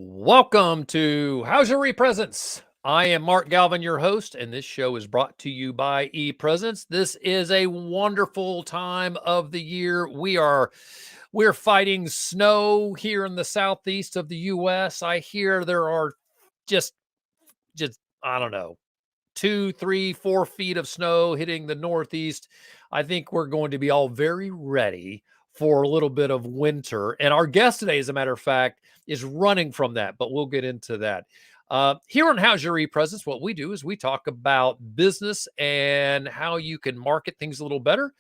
Welcome to How's Your ePresence? I am Mark Galvin, your host, and this show is brought to you by ePresence. This is a wonderful time of the year. We're fighting snow here in the southeast of the U.S. I hear there are just I don't know, 2, 3, 4 feet of snow hitting the Northeast. I think we're going to be all very ready for a little bit of winter. And our guest today, as a matter of fact, is running from that, but we'll get into that. Here on How's Your ePresence, what we do is we talk about business and how you can market things a little better.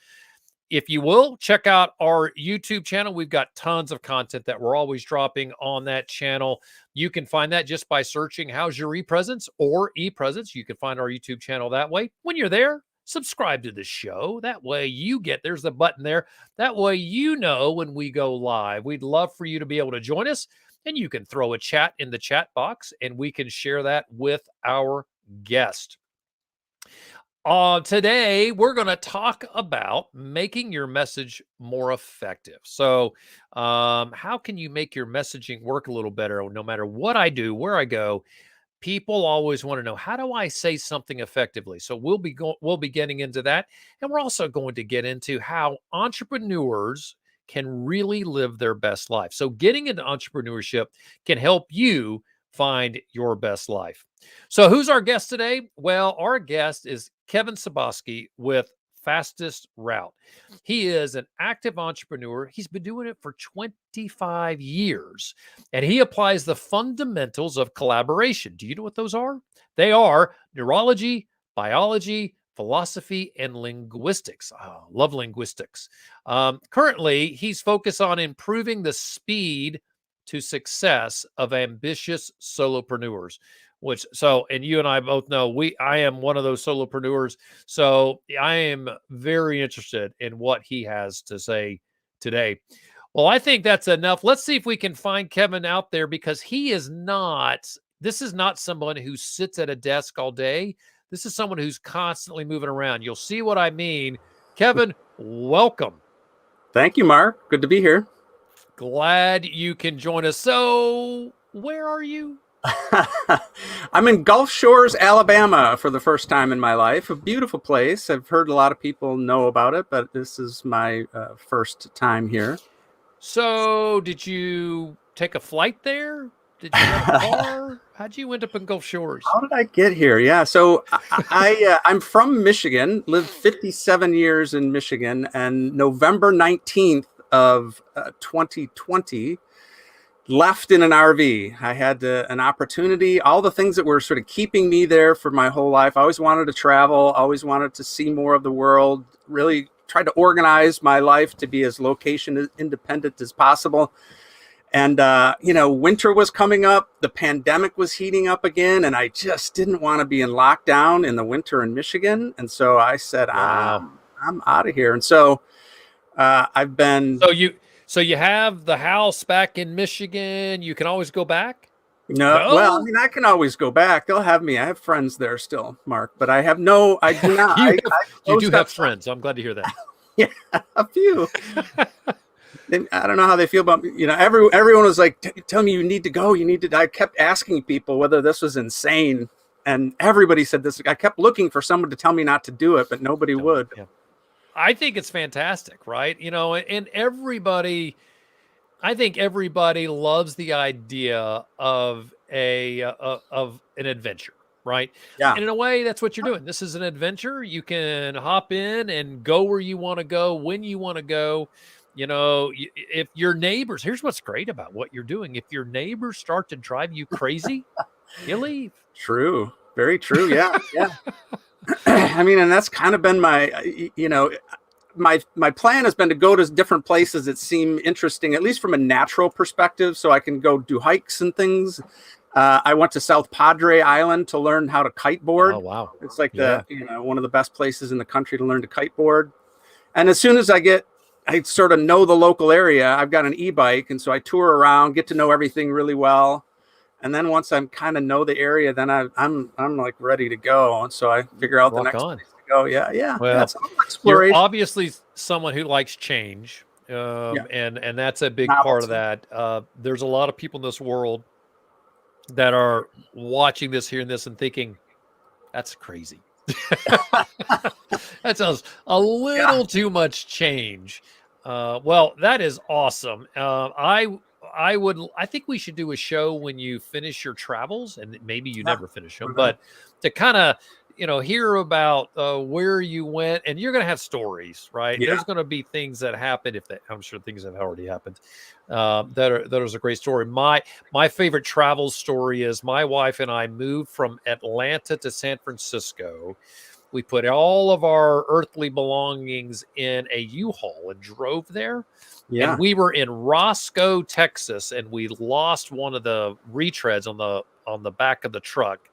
If you will, check out our YouTube channel. We've got tons of content that we're always dropping on that channel. You can find that just by searching How's Your ePresence or ePresence. You can find our YouTube channel that way. When you're there, subscribe to the show. That way there's the button there. That way you know when we go live. We'd love for you to be able to join us, and you can throw a chat in the chat box and we can share that with our guest. Today, we're going to talk about making your message more effective. So, how can you make your messaging work a little better? No matter what I do, where I go, people always want to know, how do I say something effectively? So we'll be getting into that, and we're also going to get into how entrepreneurs can really live their best life. So getting into entrepreneurship can help you find your best life. So who's our guest today? Well, our guest is Kevin Suboski with Fastest Route. He is an active entrepreneur. He's been doing it for 25 years, and he applies the fundamentals of collaboration. Do you know what those are? They are neurology, biology, philosophy, and linguistics. Oh, love linguistics. Currently, he's focused on improving the speed to success of ambitious solopreneurs. And you and I both know I am one of those solopreneurs. So I am very interested in what he has to say today. Well, I think that's enough. Let's see if we can find Kevin out there, because this is not someone who sits at a desk all day. This is someone who's constantly moving around. You'll see what I mean. Kevin, welcome. Thank you, Mark. Good to be here. Glad you can join us. So where are you? I'm in Gulf Shores, Alabama for the first time in my life. A beautiful place. I've heard a lot of people know about it, but this is my first time here. So did you take a flight there? Did you rent a car? How'd you end up in Gulf Shores? How did I get here? Yeah, so I'm from Michigan, lived 57 years in Michigan, and November 19th of 2020, left in an RV. I had an opportunity, all the things that were sort of keeping me there for my whole life. I always wanted to travel, always wanted to see more of the world, really tried to organize my life to be as location independent as possible. And, winter was coming up, the pandemic was heating up again, and I just didn't want to be in lockdown in the winter in Michigan. And so I said, wow, I'm out of here. And so I've been... So you have the house back in Michigan. You can always go back? No? Well, I mean, I can always go back. They'll have me. I have friends there still, Mark, but I do not. You do have friends. I'm glad to hear that. Yeah, a few. I don't know how they feel about me. Everyone was like, tell me you need to go. I kept asking people whether this was insane. And everybody said this. I kept looking for someone to tell me not to do it, but nobody would. Yeah. I think it's fantastic, right? And I think everybody loves the idea of an adventure, right? Yeah. And in a way, that's what you're doing. This is an adventure. You can hop in and go where you want to go, when you want to go. If your neighbors, here's what's great about what you're doing. If your neighbors start to drive you crazy, you leave. True. Very true. Yeah. Yeah. I mean, and that's kind of been my plan has been to go to different places that seem interesting, at least from a natural perspective, so I can go do hikes and things. I went to South Padre Island to learn how to kiteboard. Oh, wow. It's like one of the best places in the country to learn to kiteboard. And as soon as I sort of know the local area, I've got an e-bike. And so I tour around, get to know everything really well. And then once I'm kind of know the area, then I'm like ready to go. And so I figure out the next place to go. Yeah. Yeah. Well, that's exploration. You're obviously someone who likes change. And that's a big part of that. There's a lot of people in this world that are watching this, hearing this, and thinking, that's crazy. That sounds a Yeah. little too much change. Well, that is awesome. I think we should do a show when you finish your travels, and maybe you Yeah. never finish them, Mhm. but to kind of hear about where you went, and you're going to have stories, right? Yeah. There's going to be things that happen. If that, I'm sure things have already happened. That is a great story. My favorite travel story is my wife and I moved from Atlanta to San Francisco. We put all of our earthly belongings in a U-Haul and drove there. And Yeah. we were in Roscoe, Texas, and we lost one of the retreads on the back of the truck.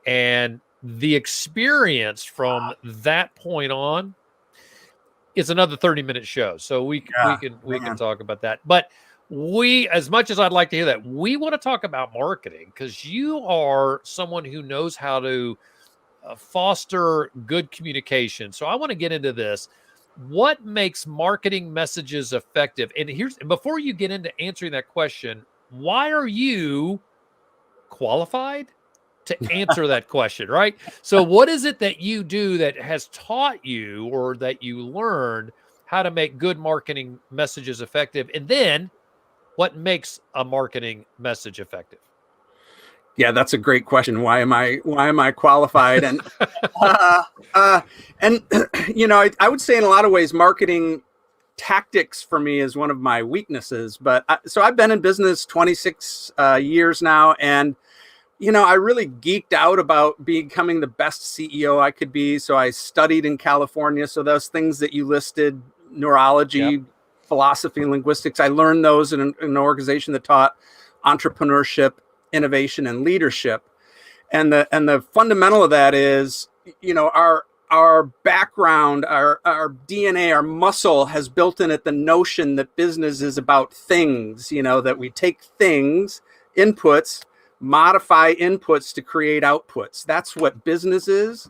And the experience from that point on, it's another 30-minute show. So Yeah. we can Man. talk about that. But as much as I'd like to hear that, we want to talk about marketing, because you are someone who knows how to foster good communication. So I want to get into this. What makes marketing messages effective? And before you get into answering that question, why are you qualified to answer that question, right? So what is it that you do that has taught you, or that you learned how to make good marketing messages effective? And then what makes a marketing message effective? Yeah, that's a great question. Why am I qualified? Uh, uh, and I would say in a lot of ways, marketing tactics for me is one of my weaknesses. But so I've been in business 26 years now, and I really geeked out about becoming the best CEO I could be. So I studied in California. So those things that you listed, Yep. neurology, philosophy, linguistics, I learned those in an organization that taught entrepreneurship, innovation, and leadership. And the fundamental of that is, our background, our DNA, our muscle has built in it the notion that business is about things, that we take things, inputs, modify inputs to create outputs. That's what business is.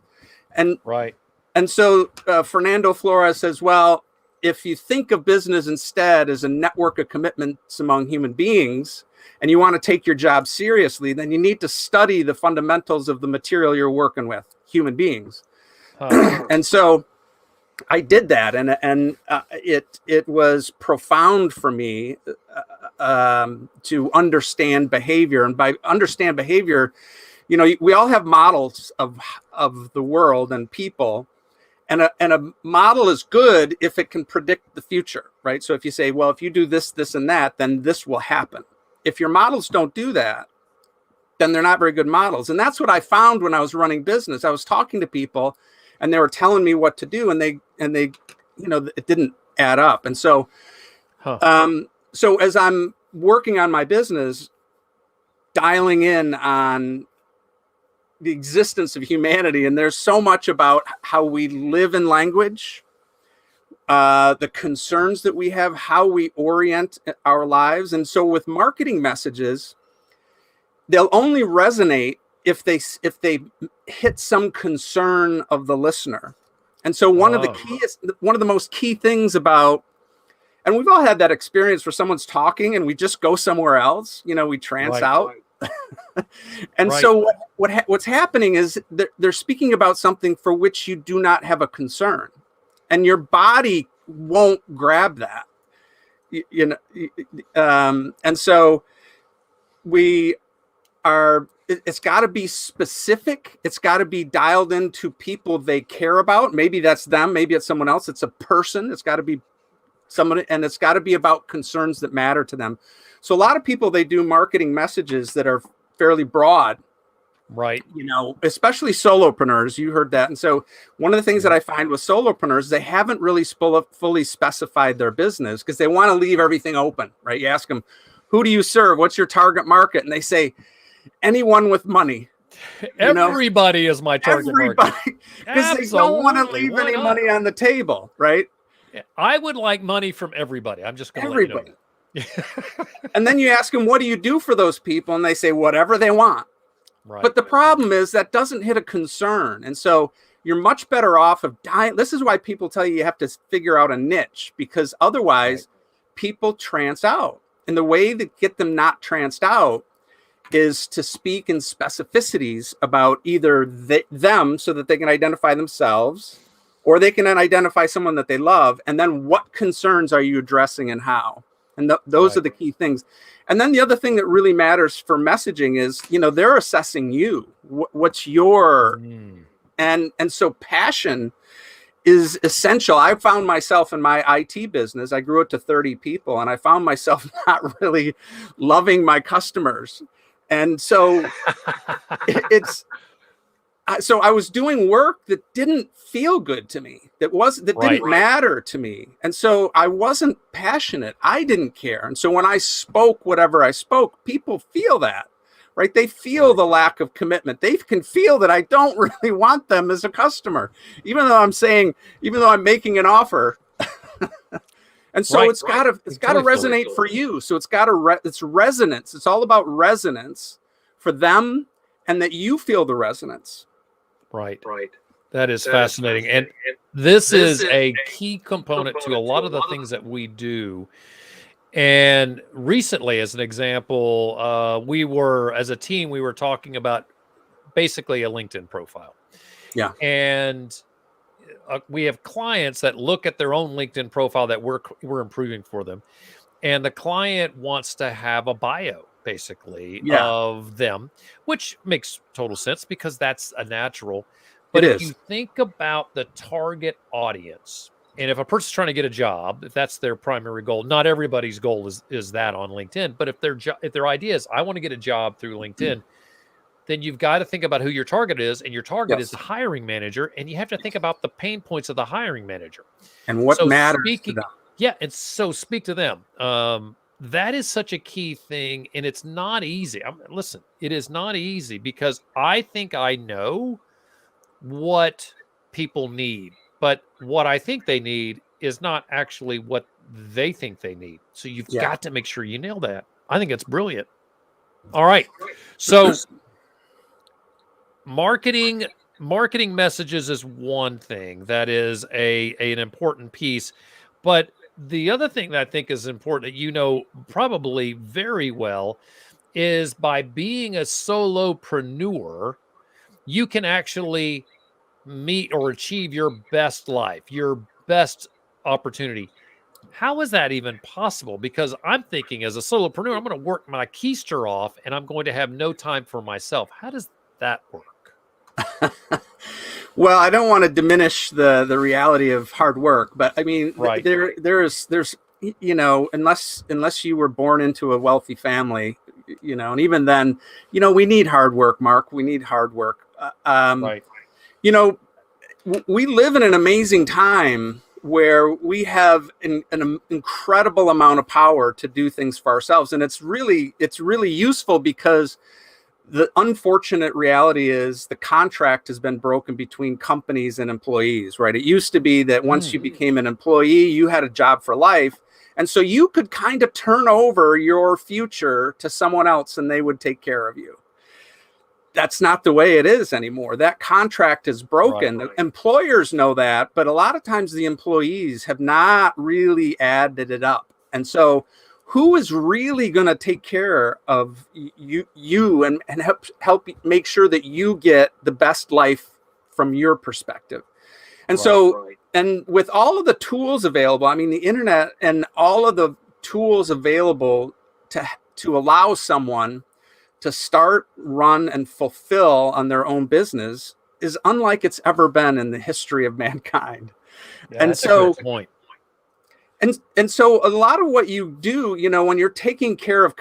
And Right. and so Fernando Flores says, well, if you think of business instead as a network of commitments among human beings, and you want to take your job seriously, then you need to study the fundamentals of the material you're working with, human beings. Huh. And so I did that, and it was profound for me to understand behavior. And by understand behavior, we all have models of the world and people. And a model is good if it can predict the future, right? So if you say, well, if you do this, this, and that, then this will happen. If your models don't do that, then they're not very good models. And that's what I found when I was running business. I was talking to people, and they were telling me what to do, and they it didn't add up. And so Huh. so as I'm working on my business, dialing in on the existence of humanity, and there's so much about how we live in language, the concerns that we have, how we orient our lives. And so with marketing messages, they'll only resonate if they hit some concern of the listener. And so one of the most key things about, and we've all had that experience where someone's talking and we just go somewhere else, we trance out. And Right. so what's happening is they're speaking about something for which you do not have a concern, and your body won't grab that. And so it's got to be specific. It's got to be dialed into people they care about. Maybe that's them. Maybe it's someone else. It's a person. It's got to be someone, and it's got to be about concerns that matter to them. So a lot of people, they do marketing messages that are fairly broad, Right. especially solopreneurs. You heard that. And so one of the things that I find with solopreneurs, they haven't really fully specified their business because they want to leave everything open, right? You ask them, who do you serve? What's your target market? And they say, anyone with money. Everybody is my target market. Because they don't want to leave any money on the table, right? I would like money from everybody. I'm just going to let you know that. And then you ask them, what do you do for those people? And they say, whatever they want. Right. But the problem is that doesn't hit a concern. And so you're much better off of dying. This is why people tell you have to figure out a niche, because otherwise people trance out. And the way to get them not tranced out is to speak in specificities about either them so that they can identify themselves, or they can then identify someone that they love. And then what concerns are you addressing and how? And those are the key things. And then the other thing that really matters for messaging is, they're assessing you. What's your, and so passion is essential. I found myself in my IT business. I grew it to 30 people, and I found myself not really loving my customers. And so so I was doing work that didn't feel good to me, that didn't matter to me. And so I wasn't passionate. I didn't care. And so when I spoke whatever I spoke, people feel that, right? They feel the lack of commitment. They can feel that I don't really want them as a customer, even though I'm making an offer. And so it's got to resonate for you. So it's resonance. It's all about resonance for them, and that you feel the resonance. Right. That is fascinating. And this is a key component to a lot of the things that we do. And recently, as an example, as a team, we were talking about basically a LinkedIn profile. Yeah. And we have clients that look at their own LinkedIn profile that we're improving for them. And the client wants to have a bio, basically, of them, which makes total sense because that's a natural. But if you think about the target audience, and if a person's trying to get a job, if that's their primary goal, not everybody's goal is that on LinkedIn. But if their idea is, I want to get a job through LinkedIn, then you've got to think about who your target is, and your target is the hiring manager, and you have to think about the pain points of the hiring manager and what matters to them. Yeah, and so speak to them. That is such a key thing, and it's not easy. Listen, it is not easy because I think I know what people need, but what I think they need is not actually what they think they need. So you've got to make sure you nail that. I think it's brilliant. All right. So marketing messages is one thing that is an important piece, but the other thing that I think is important that probably very well is by being a solopreneur, you can actually meet or achieve your best life, your best opportunity. How is that even possible? Because I'm thinking as a solopreneur, I'm going to work my keister off and I'm going to have no time for myself. How does that work? Well, I don't want to diminish the reality of hard work, but I mean, there's unless you were born into a wealthy family, and even then, we need hard work, Mark. We need hard work. We live in an amazing time where we have an incredible amount of power to do things for ourselves, and it's really useful because the unfortunate reality is the contract has been broken between companies and employees, right? It used to be that once you became an employee, you had a job for life. And so you could kind of turn over your future to someone else and they would take care of you. That's not the way it is anymore. That contract is broken. The employers know that, but a lot of times the employees have not really added it up. And so who is really going to take care of you and help make sure that you get the best life from your perspective? And and with all of the tools available, I mean, the internet and all of the tools available to allow someone to start, run, and fulfill on their own business is unlike it's ever been in the history of mankind. And so, and so a lot of what you do, when you're taking care of,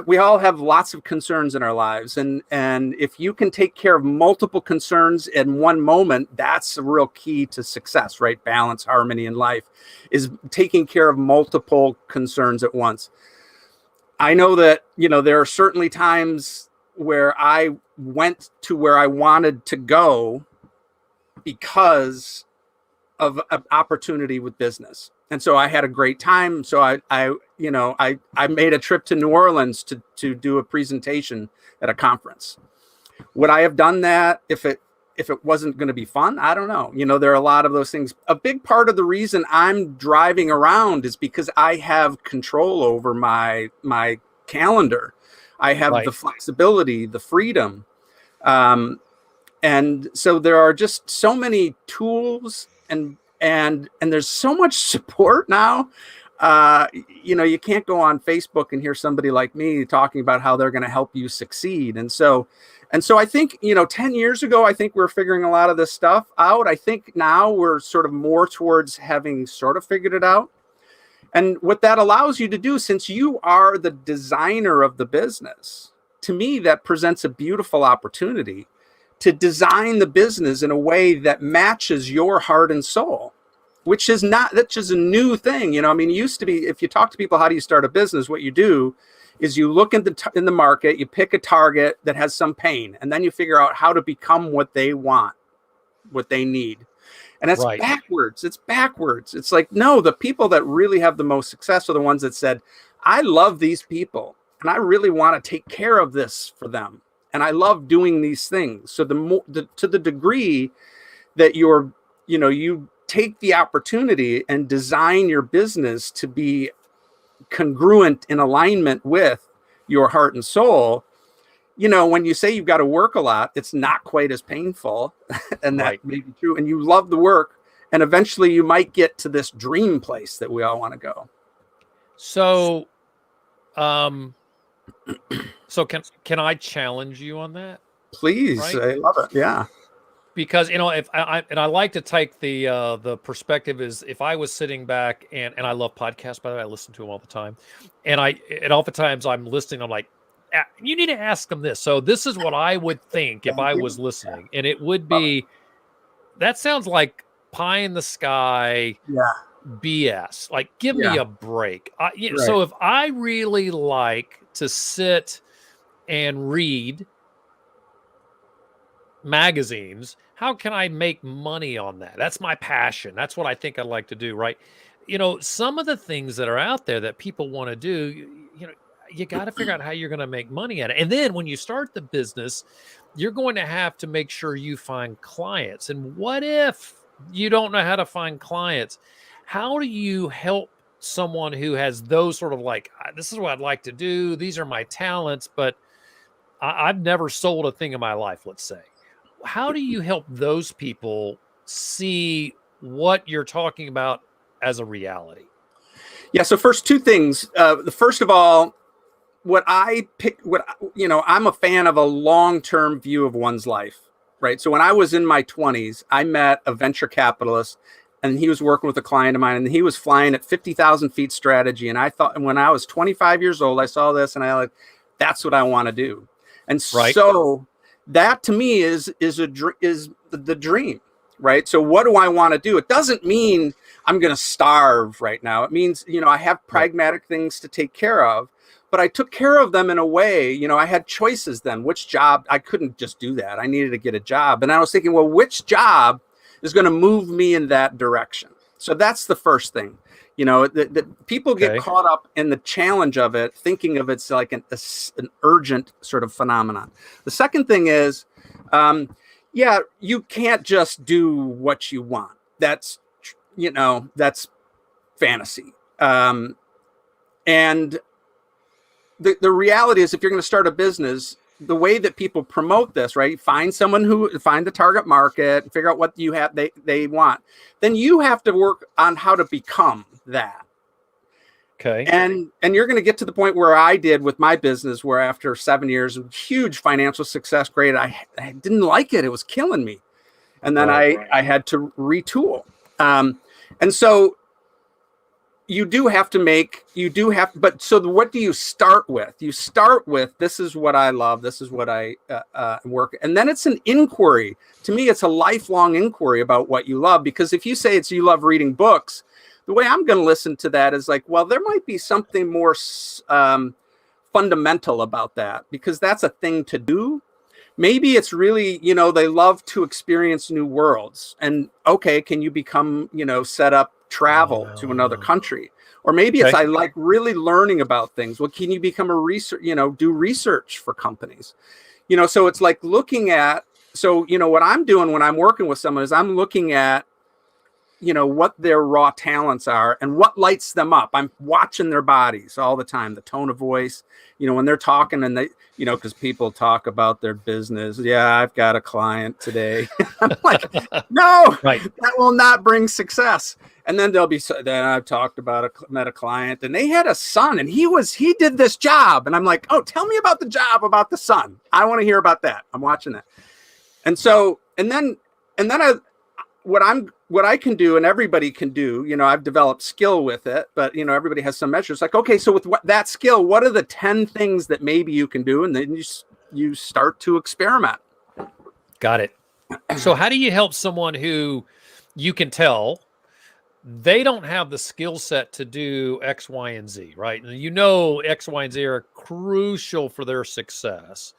we all have lots of concerns in our lives. And if you can take care of multiple concerns in one moment, that's a real key to success, right? Balance, harmony in life is taking care of multiple concerns at once. I know that, there are certainly times where I went to where I wanted to go because of an opportunity with business. And so I had a great time. So I made a trip to New Orleans to do a presentation at a conference. Would I have done that if it wasn't going to be fun? I don't know. There are a lot of those things. A big part of the reason I'm driving around is because I have control over my calendar. I have the Right. flexibility, the freedom. Um, and so there are just so many tools, and there's so much support now. You can't go on Facebook and hear somebody like me talking about how they're going to help you succeed. And so I think, 10 years ago, I think we're figuring a lot of this stuff out. I think now we're sort of more towards having sort of figured it out. And what that allows you to do, since you are the designer of the business, to me, that presents a beautiful opportunity to design the business in a way that matches your heart and soul, that's just a new thing. It used to be, if you talk to people, how do you start a business? What you do is you look in the market, you pick a target that has some pain, and then you figure out how to become what they want, what they need. And it's Right. backwards. It's backwards. It's like, no, the people that really have the most success are the ones that said, I love these people and I really want to take care of this for them. And I love doing these things. So to the degree that you take the opportunity and design your business to be congruent in alignment with your heart and soul, when you say you've got to work a lot, it's not quite as painful. And that Right. may be true. And you love the work. And eventually you might get to this dream place that we all want to go. So, um, so can I challenge you on that? Please. Right. I love it. Yeah. Because if I like to take the perspective is if I was sitting back and I love podcasts, by the way, I listen to them all the time, and oftentimes I'm listening, I'm like, you need to ask them this. So this is what I would think if Thank I you. was listening, and it would Love it. be that sounds like pie in the sky Yeah. BS. Like, give me Yeah. a break. Right. So if I really like to sit and read magazines, how can I make money on that? That's my passion. That's what I think I'd like to do, right? Some of the things that are out there that people want to do, you got to figure out how you're going to make money at it. And then when you start the business, you're going to have to make sure you find clients. And what if you don't know how to find clients? How do you help someone who has those sort of like, this is what I'd like to do, these are my talents, but I've never sold a thing in my life, let's say. How do you help those people see what you're talking about as a reality? Yeah. So first, two things. The first of all, I'm a fan of a long-term view of one's life, right? So when I was in my 20s, I met a venture capitalist, and he was working with a client of mine, and he was flying at 50,000 feet strategy. And I thought, when I was 25 years old, I saw this, and that's what I want to do. And Right. so that to me is the dream, right? So what do I want to do? It doesn't mean I'm going to starve right now. It means, I have pragmatic things to take care of, but I took care of them in a way, I had choices then. Which job? I couldn't just do that. I needed to get a job. And I was thinking, well, which job is going to move me in that direction? So that's the first thing. The people get caught up in the challenge of it, thinking of it's like an urgent sort of phenomenon. The second thing is, you can't just do what you want. That's fantasy. And the reality is, if you're going to start a business, the way that people promote this, right? Find the target market, figure out what they want. Then you have to work on how to become that. Okay. And you're going to get to the point where I did with my business, where after 7 years of huge financial success, great, I didn't like it. It was killing me. And then I had to retool. And so what do you start with? You start with, this is what I love. This is what I work. And then it's an inquiry. To me, it's a lifelong inquiry about what you love. Because if you say you love reading books, the way I'm going to listen to that is like, well, there might be something more fundamental about that, because that's a thing to do. Maybe it's really, they love to experience new worlds. And okay, can you become, set up travel to another country? Or maybe it's, I like really learning about things. Well, can you become do research for companies? So it's like looking at, what I'm doing when I'm working with someone is I'm looking at what their raw talents are and what lights them up. I'm watching their bodies all the time, the tone of voice, when they're talking, and they, because people talk about their business. Yeah, I've got a client today. I'm like, no, Right. that will not bring success. And then then I've talked about met a client, and they had a son, and he did this job. And I'm like, oh, tell me about the job, about the son. I want to hear about that. I'm watching that. And so, and then what I can do, and everybody can do, I've developed skill with it, but everybody has some measures. Like, okay, so with that skill, what are the 10 things that maybe you can do? And then you start to experiment. Got it. So how do you help someone who you can tell they don't have the skill set to do X, Y, and Z, right? And X, Y, and Z are crucial for their success.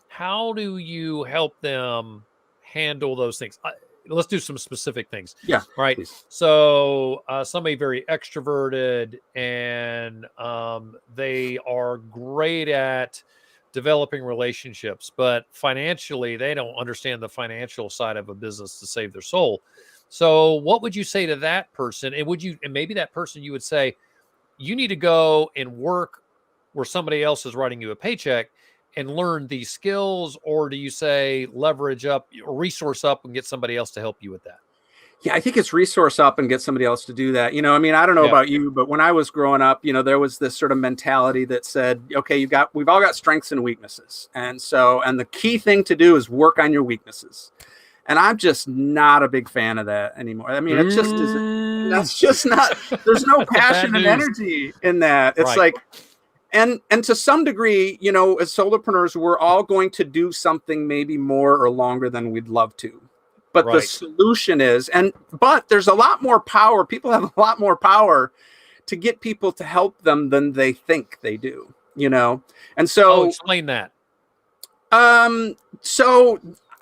How do you help them handle those things? Let's do some specific things. Yeah. Right. Please. So somebody very extroverted, and they are great at developing relationships, but financially, they don't understand the financial side of a business to save their soul. So what would you say to that person? And maybe that person, you would say, you need to go and work where somebody else is writing you a paycheck and learn these skills? Or do you say leverage up or resource up and get somebody else to help you with that? Yeah, I think it's resource up and get somebody else to do that. I don't know about you, but when I was growing up, there was this sort of mentality that said, okay, we've all got strengths and weaknesses. And the key thing to do is work on your weaknesses. And I'm just not a big fan of that anymore. I mean, it just isn't. That's just not. There's no passion and energy in that. It's like, and to some degree, as solopreneurs, we're all going to do something maybe more or longer than we'd love to. But the solution is, but there's a lot more power. People have a lot more power to get people to help them than they think they do. And so explain that. So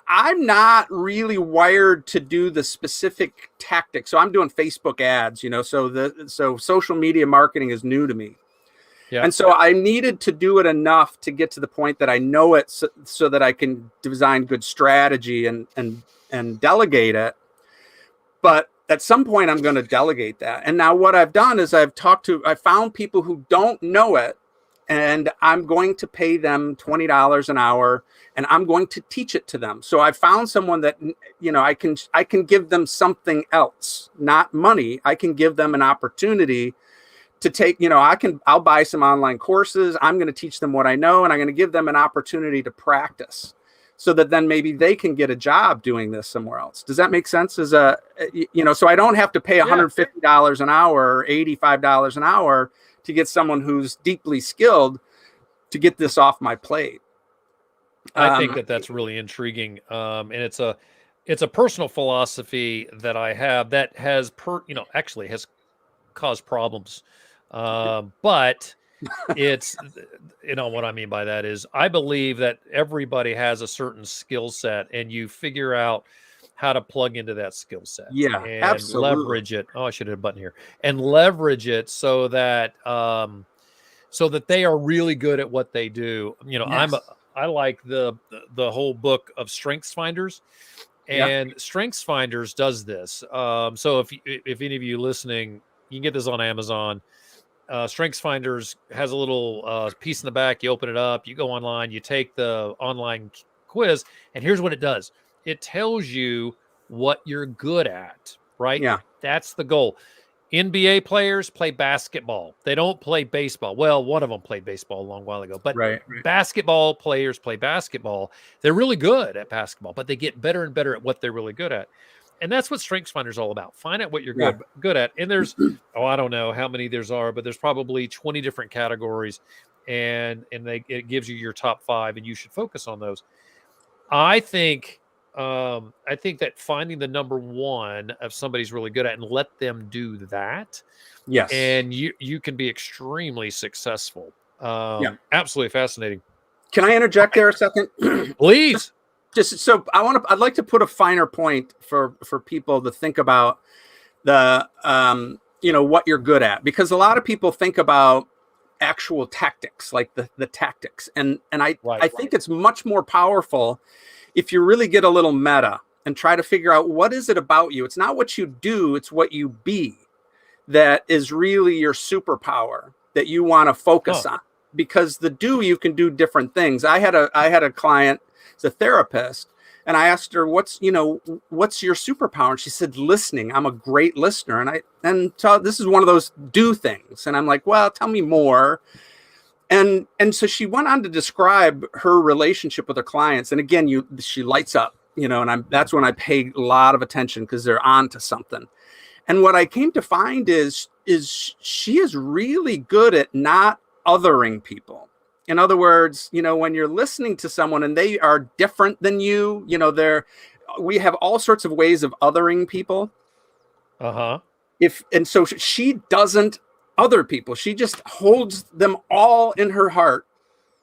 I'm not really wired to do the specific tactics. So I'm doing Facebook ads, so social media marketing is new to me. Yeah. And so I needed to do it enough to get to the point that I know it so that I can design good strategy and delegate it. But at some point I'm going to delegate that. And now what I've done is I found people who don't know it, and I'm going to pay them $20 an hour, and I'm going to teach it to them. So I found someone that, I can give them something else, not money. I can give them an opportunity to take, I'll buy some online courses. I'm going to teach them what I know, and I'm going to give them an opportunity to practice so that then maybe they can get a job doing this somewhere else. Does that make sense? So I don't have to pay $150 an hour or $85 an hour to get someone who's deeply skilled to get this off my plate. I think that's really intriguing. And it's a personal philosophy that I have that has actually has caused problems. But it's, what I mean by that is I believe that everybody has a certain skill set, and you figure out how to plug into that skill set. Yeah, and absolutely. Leverage it. Oh, I should have a button here. And leverage it so that they are really good at what they do. Yes. I like the whole book of Strengths Finders, and Strengths Finders does this. So if any of you listening, you can get this on Amazon. Strengths Finders has a little piece in the back. You open it up, you go online, you take the online quiz, and here's what it does. It tells you what you're good at, right? Yeah. That's the goal. NBA players play basketball. They don't play baseball. Well, one of them played baseball a long while ago, but basketball players play basketball. They're really good at basketball, but they get better and better at what they're really good at. And that's what StrengthsFinder is all about. Find out what you're good at. And there's, I don't know how many there's are, but there's probably 20 different categories, and it gives you your top 5, and you should focus on those. I think that finding the number one of somebody's really good at and let them do that. Yes. And you can be extremely successful. Absolutely fascinating. Can I interject there a second? Please. Just so I'd like to put a finer point for people to think about the, what you're good at, because a lot of people think about actual tactics, like the tactics. And I think it's much more powerful if you really get a little meta and try to figure out, what is it about you? It's not what you do, it's what you be that is really your superpower that you want to focus Huh. on. Because the do, you can do different things. I had a client, it's a therapist, and I asked her, what's your superpower? And she said, listening. I'm a great listener. And this is one of those do things. And I'm like, well, tell me more. And so she went on to describe her relationship with her clients. And again, she lights up, and that's when I pay a lot of attention, because they're on to something. And what I came to find is she is really good at not othering people. In other words, when you're listening to someone and they are different than you, we have all sorts of ways of othering people. Uh-huh. So she doesn't other people. She just holds them all in her heart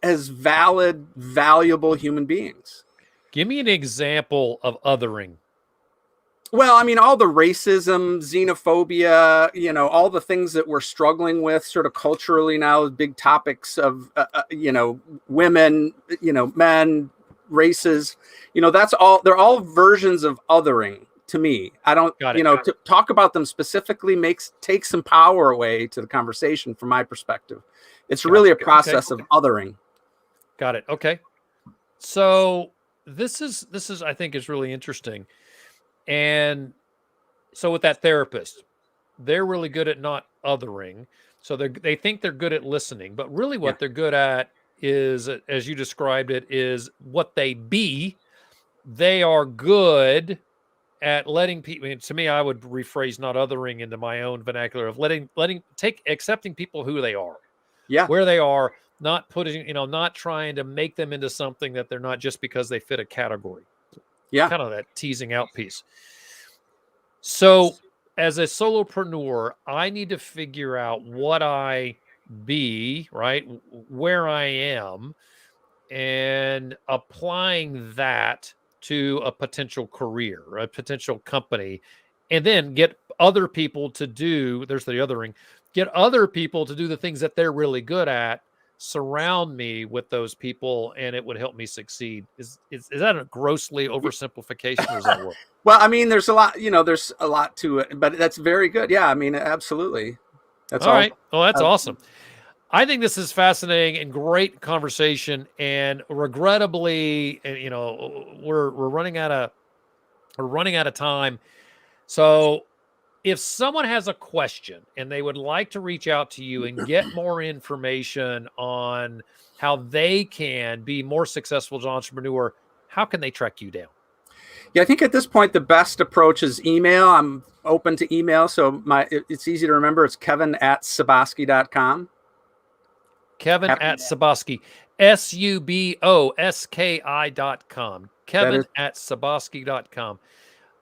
as valid, valuable human beings. Give me an example of othering. Well, I mean, all the racism, xenophobia, all the things that we're struggling with sort of culturally now, big topics of, women, men, races, they're all versions of othering to me. I don't, to talk about them specifically takes some power away to the conversation from my perspective. It's really a process of othering. Got it. Okay. So this is, I think, is really interesting. And so with that therapist, they're really good at not othering. So they think they're good at listening, but really what they're good at is, as you described it, is what they be. They are good at letting people, to me, I would rephrase not othering into my own vernacular of accepting people who they are. Yeah. Where they are, not putting, not trying to make them into something that they're not just because they fit a category. Yeah. Kind of that teasing out piece. So as a solopreneur, I need to figure out what I be, right? Where I am, and applying that to a potential career, a potential company, and then get other people to do, there's the othering, get other people to do the things that they're really good at, surround me with those people, and it would help me succeed. Is that a grossly oversimplification, or does that work? Well, I mean, there's a lot to it, but that's very good. Yeah, I mean, absolutely. That's all right. Well, that's awesome. I think this is fascinating and great conversation. And regrettably, we're running out of time. So if someone has a question and they would like to reach out to you and get more information on how they can be more successful as an entrepreneur, how can they track you down? Yeah, I think at this point, the best approach is email. I'm open to email. So it's easy to remember. It's Kevin@Suboski.com. Kevin@Suboski, SUBOSKI.com. Kevin@Suboski.com.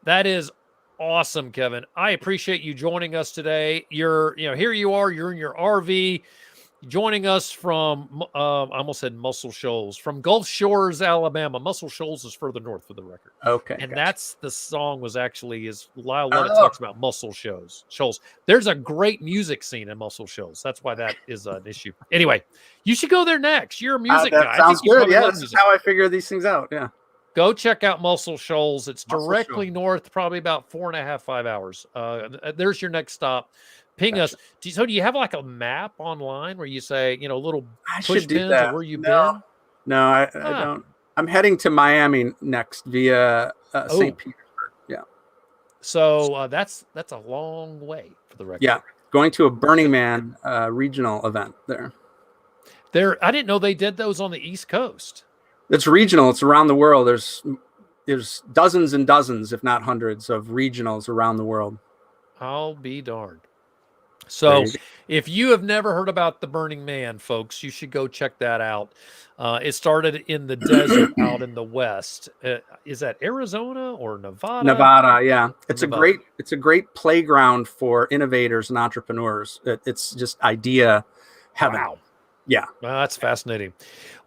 That is awesome, Kevin. I appreciate you joining us today. Here you are, you're in your RV, joining us from, I almost said Muscle Shoals, from Gulf Shores, Alabama. Muscle Shoals is further north, for the record. Okay. And that's the song was actually Lyle Lovett talks about Muscle Shoals. There's a great music scene in Muscle Shoals. That's why that is an issue. Anyway, you should go there next. You're a music guy. Sounds good. Yeah, that's how I figure these things out. Yeah. Go check out Muscle Shoals. It's directly north, probably about 4.5, 5 hours. There's your next stop. Ping us. So do you have like a map online where you say, little push pins of where you've been? No, I don't. I'm heading to Miami next via St. Petersburg. Yeah. So that's a long way, for the record. Yeah. Going to a Burning Man regional event there. I didn't know they did those on the East Coast. It's regional. It's around the world. There's dozens and dozens, if not hundreds, of regionals around the world. I'll be darned. So if you have never heard about the Burning Man, folks, you should go check that out. It started in the desert out in the West. Is that Arizona or Nevada? Nevada, yeah. It's a great playground for innovators and entrepreneurs. It's just idea heaven. Wow. Yeah. Well, that's fascinating.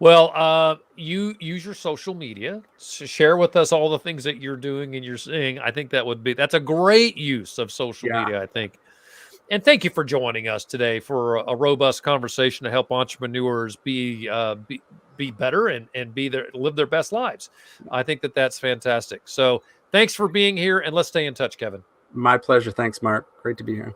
Well, you use your social media to share with us all the things that you're doing and you're seeing. I think that's a great use of social media, I think. And thank you for joining us today for a robust conversation to help entrepreneurs be better and live their best lives. I think that's fantastic. So Thanks for being here, and let's stay in touch, Kevin. My pleasure. Thanks, Mark. Great to be here.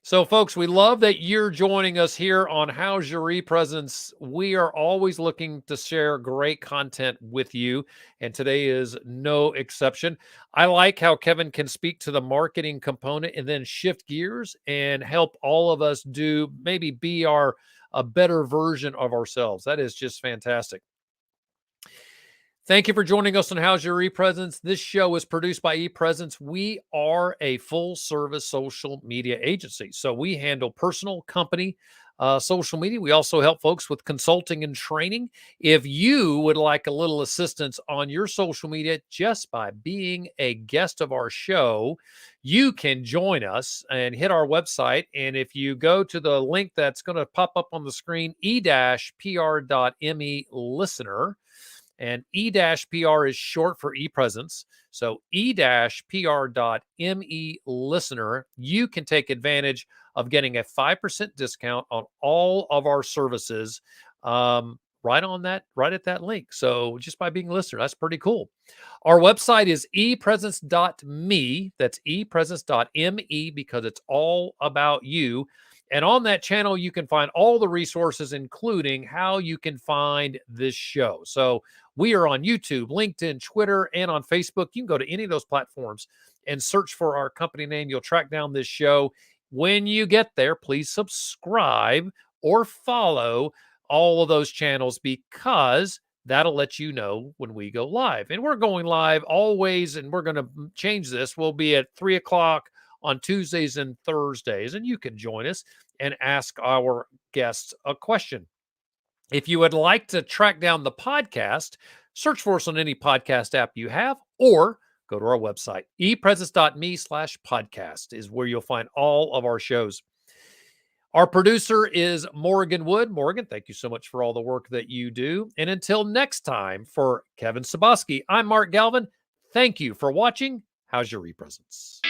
So, folks, we love that you're joining us here on How's Your ePresence. We are always looking to share great content with you, and today is no exception. I like how Kevin can speak to the marketing component and then shift gears and help all of us maybe be a better version of ourselves. That is just fantastic. Thank you for joining us on How's Your ePresence. This show is produced by ePresence. We are a full-service social media agency. So we handle personal, company, social media. We also help folks with consulting and training. If you would like a little assistance on your social media just by being a guest of our show, you can join us and hit our website. And if you go to the link that's going to pop up on the screen, e-pr.me listener, and E-PR is short for ePresence. So e-pr.me listener, you can take advantage of getting a 5% discount on all of our services right at that link. So just by being a listener, that's pretty cool. Our website is ePresence.me. That's ePresence.me because it's all about you. And on that channel, you can find all the resources, including how you can find this show. So we are on YouTube, LinkedIn, Twitter, and on Facebook. You can go to any of those platforms and search for our company name. You'll track down this show. When you get there, please subscribe or follow all of those channels because that'll let you know when we go live. And we're going live always, and we're going to change this. We'll be at 3 o'clock on Tuesdays and Thursdays, and you can join us and ask our guests a question. If you would like to track down the podcast, search for us on any podcast app you have, or go to our website. ePresence.me/podcast is where you'll find all of our shows. Our producer is Morgan Wood. Morgan, thank you so much for all the work that you do. And until next time, for Kevin Suboski, I'm Mark Galvin. Thank you for watching How's Your ePresence?